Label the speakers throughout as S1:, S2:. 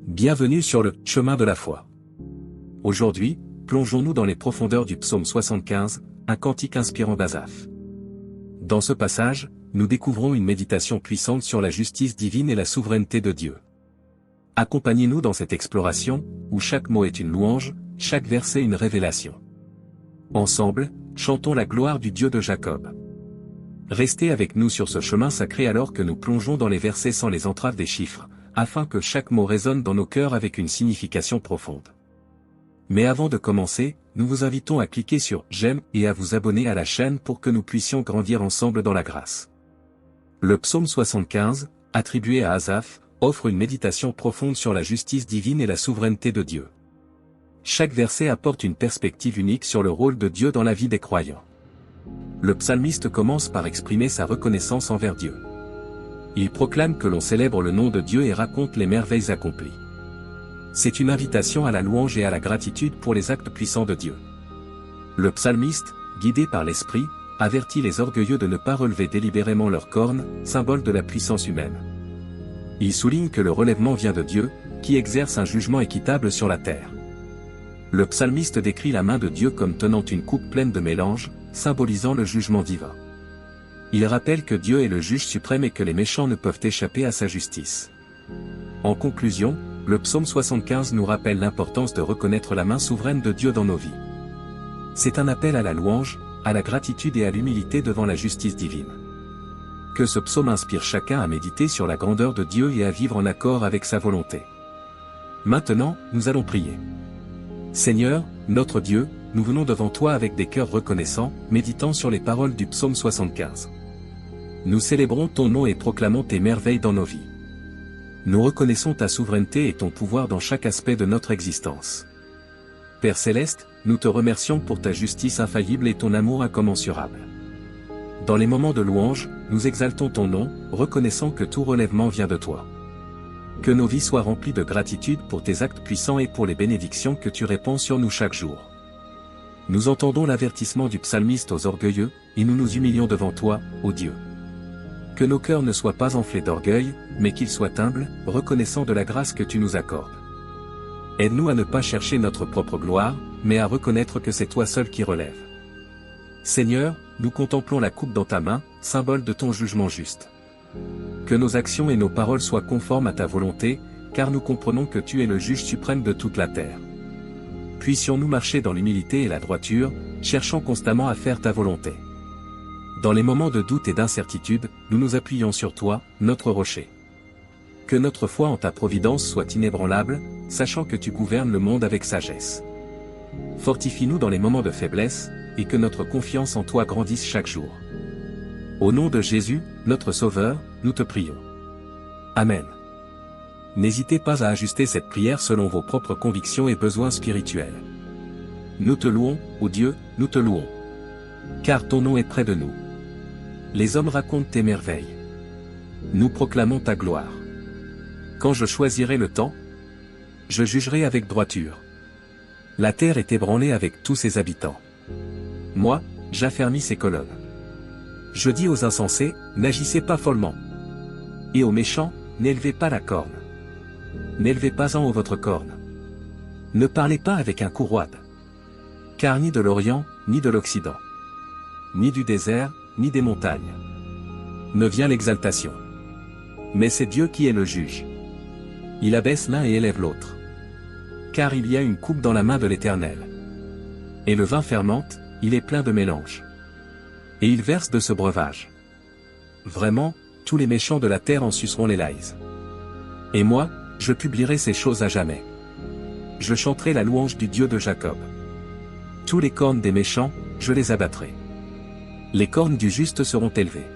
S1: Bienvenue sur le chemin de la foi. Aujourd'hui, plongeons-nous dans les profondeurs du psaume 75, un cantique inspirant d'Asaph. Dans ce passage, nous découvrons une méditation puissante sur la justice divine et la souveraineté de Dieu. Accompagnez-nous dans cette exploration, où chaque mot est une louange, chaque verset une révélation. Ensemble, chantons la gloire du Dieu de Jacob. Restez avec nous sur ce chemin sacré alors que nous plongeons dans les versets sans les entraves des chiffres, afin que chaque mot résonne dans nos cœurs avec une signification profonde. Mais avant de commencer, nous vous invitons à cliquer sur « J'aime » et à vous abonner à la chaîne pour que nous puissions grandir ensemble dans la grâce. Le psaume 75, attribué à Asaph, offre une méditation profonde sur la justice divine et la souveraineté de Dieu. Chaque verset apporte une perspective unique sur le rôle de Dieu dans la vie des croyants. Le psalmiste commence par exprimer sa reconnaissance envers Dieu. Il proclame que l'on célèbre le nom de Dieu et raconte les merveilles accomplies. C'est une invitation à la louange et à la gratitude pour les actes puissants de Dieu. Le psalmiste, guidé par l'Esprit, avertit les orgueilleux de ne pas relever délibérément leurs cornes, symbole de la puissance humaine. Il souligne que le relèvement vient de Dieu, qui exerce un jugement équitable sur la terre. Le psalmiste décrit la main de Dieu comme tenant une coupe pleine de mélange, symbolisant le jugement divin. Il rappelle que Dieu est le juge suprême et que les méchants ne peuvent échapper à sa justice. En conclusion, le psaume 75 nous rappelle l'importance de reconnaître la main souveraine de Dieu dans nos vies. C'est un appel à la louange, à la gratitude et à l'humilité devant la justice divine. Que ce psaume inspire chacun à méditer sur la grandeur de Dieu et à vivre en accord avec sa volonté. Maintenant, nous allons prier. Seigneur, notre Dieu, nous venons devant toi avec des cœurs reconnaissants, méditant sur les paroles du psaume 75. Nous célébrons ton nom et proclamons tes merveilles dans nos vies. Nous reconnaissons ta souveraineté et ton pouvoir dans chaque aspect de notre existence. Père Céleste, nous te remercions pour ta justice infaillible et ton amour incommensurable. Dans les moments de louange, nous exaltons ton nom, reconnaissant que tout relèvement vient de toi. Que nos vies soient remplies de gratitude pour tes actes puissants et pour les bénédictions que tu répands sur nous chaque jour. Nous entendons l'avertissement du psalmiste aux orgueilleux, et nous nous humilions devant toi, ô Dieu. Que nos cœurs ne soient pas enflés d'orgueil, mais qu'ils soient humbles, reconnaissants de la grâce que tu nous accordes. Aide-nous à ne pas chercher notre propre gloire, mais à reconnaître que c'est toi seul qui relève. Seigneur, nous contemplons la coupe dans ta main, symbole de ton jugement juste. Que nos actions et nos paroles soient conformes à ta volonté, car nous comprenons que tu es le juge suprême de toute la terre. Puissions-nous marcher dans l'humilité et la droiture, cherchant constamment à faire ta volonté. Dans les moments de doute et d'incertitude, nous nous appuyons sur toi, notre rocher. Que notre foi en ta providence soit inébranlable, sachant que tu gouvernes le monde avec sagesse. Fortifie-nous dans les moments de faiblesse, et que notre confiance en toi grandisse chaque jour. Au nom de Jésus, notre Sauveur, nous te prions. Amen. N'hésitez pas à ajuster cette prière selon vos propres convictions et besoins spirituels. Nous te louons, ô Dieu, nous te louons. Car ton nom est près de nous. Les hommes racontent tes merveilles. Nous proclamons ta gloire. Quand je choisirai le temps, je jugerai avec droiture. La terre est ébranlée avec tous ses habitants. Moi, j'affermis ses colonnes. Je dis aux insensés, n'agissez pas follement. Et aux méchants, n'élevez pas la corne. N'élevez pas en haut votre corne. Ne parlez pas avec un cou roide. Car ni de l'Orient, ni de l'Occident, ni du désert, ni des montagnes, ne vient l'exaltation. Mais c'est Dieu qui est le juge. Il abaisse l'un et élève l'autre. Car il y a une coupe dans la main de l'Éternel. Et le vin fermente, il est plein de mélange. Et il verse de ce breuvage. Vraiment, tous les méchants de la terre en suceront les laïs. Et moi, je publierai ces choses à jamais. Je chanterai la louange du Dieu de Jacob. Tous les cornes des méchants, je les abattrai. Les cornes du juste seront élevées.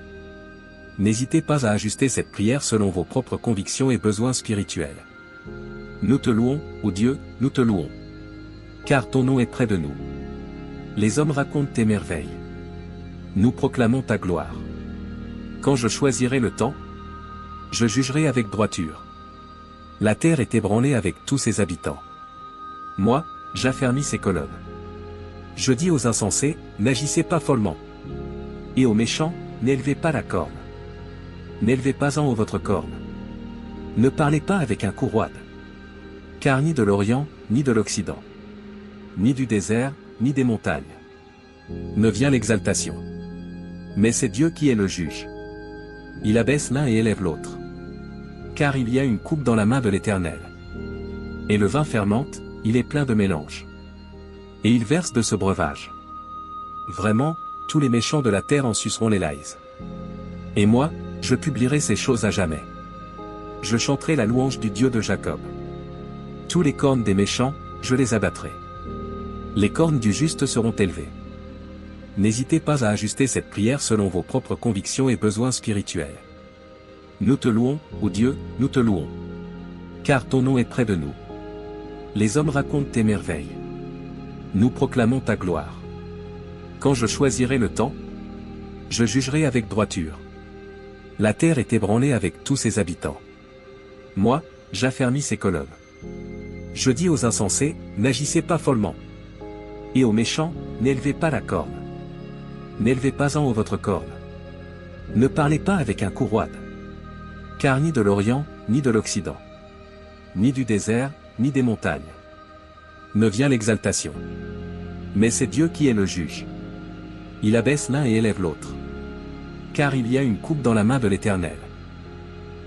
S1: N'hésitez pas à ajuster cette prière selon vos propres convictions et besoins spirituels. Nous te louons, ô Dieu, nous te louons. Car ton nom est près de nous. Les hommes racontent tes merveilles. Nous proclamons ta gloire. Quand je choisirai le temps, je jugerai avec droiture. La terre est ébranlée avec tous ses habitants. Moi, j'affermis ses colonnes. Je dis aux insensés, n'agissez pas follement. Et aux méchants, n'élevez pas la corne. N'élevez pas en haut votre corne. Ne parlez pas avec un cou roide. Car ni de l'Orient, ni de l'Occident, ni du désert, ni des montagnes, ne vient l'exaltation. Mais c'est Dieu qui est le juge. Il abaisse l'un et élève l'autre. Car il y a une coupe dans la main de l'Éternel. Et le vin fermente, il est plein de mélange. Et il verse de ce breuvage. Vraiment, tous les méchants de la terre en suceront les laïs. Et moi, je publierai ces choses à jamais. Je chanterai la louange du Dieu de Jacob. Tous les cornes des méchants, je les abattrai. Les cornes du juste seront élevées. N'hésitez pas à ajuster cette prière selon vos propres convictions et besoins spirituels. Nous te louons, ô Dieu, nous te louons. Car ton nom est près de nous. Les hommes racontent tes merveilles. Nous proclamons ta gloire. Quand je choisirai le temps, je jugerai avec droiture. La terre est ébranlée avec tous ses habitants. Moi, j'affermis ses colonnes. Je dis aux insensés, n'agissez pas follement. Et aux méchants, n'élevez pas la corne. N'élevez pas en haut votre corne. Ne parlez pas avec un courroide. Car ni de l'Orient, ni de l'Occident, ni du désert, ni des montagnes, ne vient l'exaltation. Mais c'est Dieu qui est le juge. Il abaisse l'un et élève l'autre. Car il y a une coupe dans la main de l'Éternel.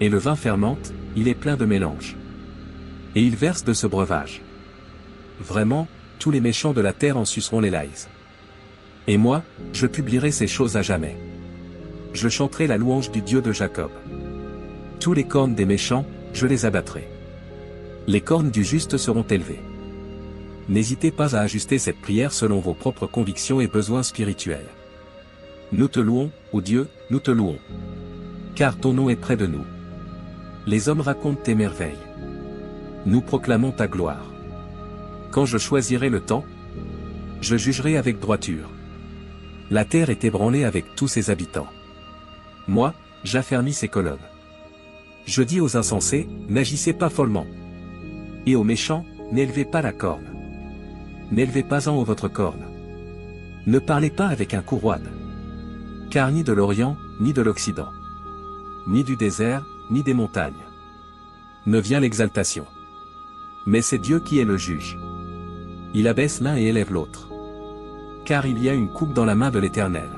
S1: Et le vin fermente, il est plein de mélange. Et il verse de ce breuvage. Vraiment, tous les méchants de la terre en suceront les laïs. Et moi, je publierai ces choses à jamais. Je chanterai la louange du Dieu de Jacob. Tous les cornes des méchants, je les abattrai. Les cornes du juste seront élevées. N'hésitez pas à ajuster cette prière selon vos propres convictions et besoins spirituels. Nous te louons, ô Dieu, nous te louons. Car ton nom est près de nous. Les hommes racontent tes merveilles. Nous proclamons ta gloire. Quand je choisirai le temps, je jugerai avec droiture. La terre est ébranlée avec tous ses habitants. Moi, j'affermis ses colonnes. Je dis aux insensés, n'agissez pas follement. Et aux méchants, n'élevez pas la corne. N'élevez pas en haut votre corne. Ne parlez pas avec un courroide. Car ni de l'Orient, ni de l'Occident, ni du désert, ni des montagnes, ne vient l'exaltation. Mais c'est Dieu qui est le juge. Il abaisse l'un et élève l'autre. Car il y a une coupe dans la main de l'Éternel.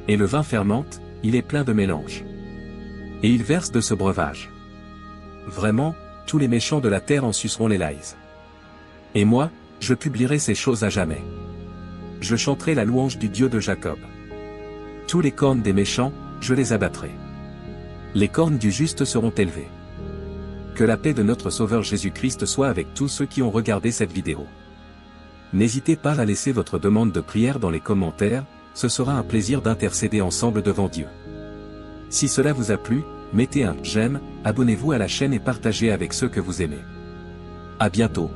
S1: Et le vin fermente, il est plein de mélange. Et il verse de ce breuvage. Vraiment, tous les méchants de la terre en suceront les laïs. Et moi, je publierai ces choses à jamais. Je chanterai la louange du Dieu de Jacob. Tous les cornes des méchants, je les abattrai. Les cornes du juste seront élevées. Que la paix de notre Sauveur Jésus-Christ soit avec tous ceux qui ont regardé cette vidéo. N'hésitez pas à laisser votre demande de prière dans les commentaires, ce sera un plaisir d'intercéder ensemble devant Dieu. Si cela vous a plu, mettez un j'aime, abonnez-vous à la chaîne et partagez avec ceux que vous aimez. À bientôt.